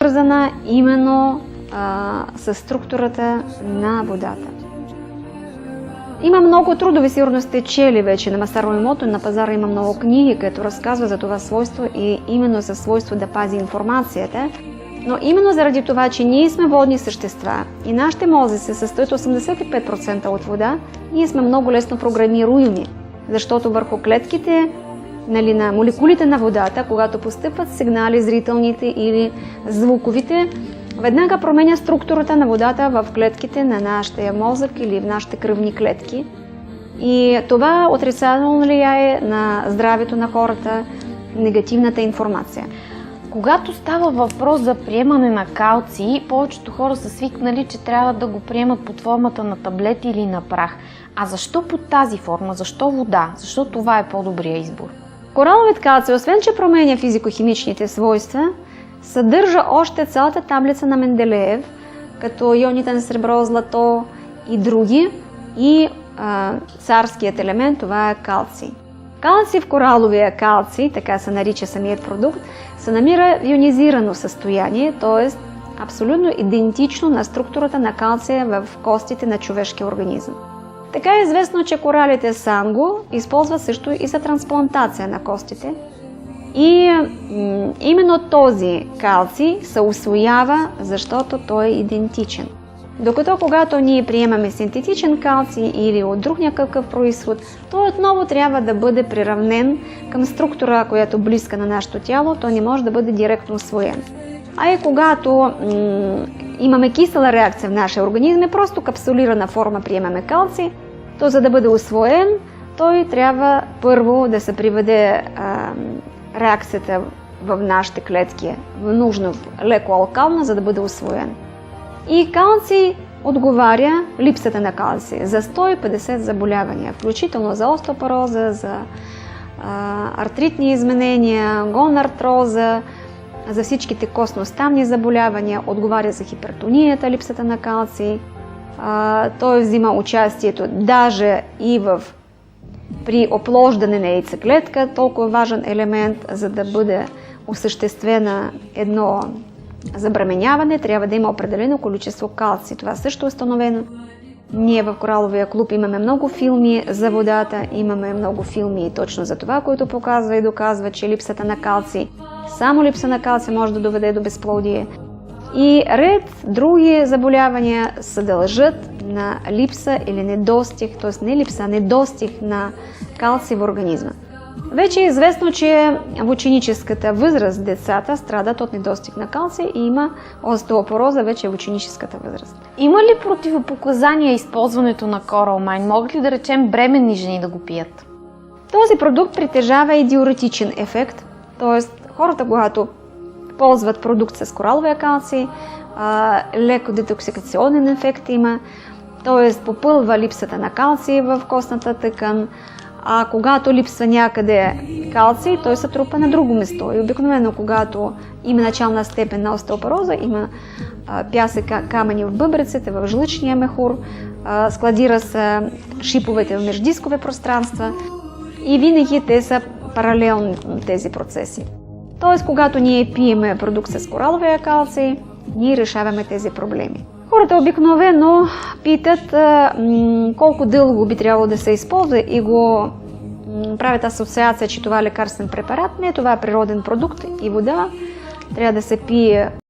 свързана именно с структурата на водата. Има много трудови, сигурно сте чели вече на Масаро Емото, на пазара има много книги, които разказват за това свойство и именно за свойство да пази информацията. Но именно заради това, че ние сме водни същества и нашите мозъци се състоят 85% от вода, ние сме много лесно програмируеми, защото върху клетките на молекулите на водата, когато постъпват сигнали, зрителните или звуковите, веднага променя структурата на водата в клетките на нашия мозък или в нашите кръвни клетки. И това отрицателно влияе на здравето на хората, негативната информация. Когато става въпрос за приемане на калций, повечето хора са свикнали, че трябва да го приемат под формата на таблети или на прах. А защо под тази форма? Защо вода? Защо това е по-добрия избор? Кораловият калций, освен че променя физико-химичните свойства, съдържа още цялата таблица на Менделеев, като ионите на сребро, злато и други, и царският елемент, това е калций. Калций в кораловия калций, така се нарича самият продукт, се намира в ионизирано състояние, т.е. абсолютно идентично на структурата на калция в костите на човешкия организъм. Така е известно, че коралите санго използват също и за трансплантация на костите. И именно този калций се усвоява, защото той е идентичен. Докато когато ние приемаме синтетичен калций или от друг някакъв произход, той отново трябва да бъде приравнен към структура, която е близка на нашето тяло, той не може да бъде директно усвоен. А и когато имаме кисела реакция в нашия организъм, просто капсулирана форма приемаме калций, то за да бъде усвоен, той трябва първо да се приведе реакцията в нашите клетки в нужно леко алкална, за да бъде усвоен. И калций отговаря, липсата на калций, за 150 заболявания, включително за остеопороза, за артритни изменения, гонартроза, за всичките костно-ставни заболявания, отговаря за хипертонията, липсата на калций. Той взима участието даже и при оплождане на яйцеклетка, толкова важен елемент, за да бъде осъществено едно забременяване, трябва да има определено количество калций. Това също е установено. Ние в Кораловия клуб имаме много филми за водата, имаме много филми точно за това, което показва и доказва, че липсата на калций, само липса на калций може да доведе до безплодие. И ред други заболявания се дължат на липса или недостиг, т.е. не липса, а недостиг на калций в организма. Вече е известно, че в ученическата възраст децата страдат от недостиг на калций и има остеопороза вече в ученическата възраст. Има ли противопоказания използването на Coral Mine? Могат ли да речем бременни жени да го пият? Този продукт притежава и диуретичен ефект, т.е. хората, когато ползват продукт с кораловия калций, леко детоксикационен ефект има, т.е. попълва липсата на калций в костната тъкан, а когато липсва някъде калций, той се трупа на друго место. И обикновено, когато има начална степен на остеопороза, има пясък, камъни в бъбреците, в жлъчния мехур, складира се шиповете в междискови пространства и винаги те са паралелни на тези процеси. Тоест, когато ние пиеме продукт с кораловия калций, ние решаваме тези проблеми. Хората обикновено питат колко дълго би трябвало да се използва и го правят асоциация, че това е лекарствен препарат. Не, това е природен продукт и вода. Трябва да се пие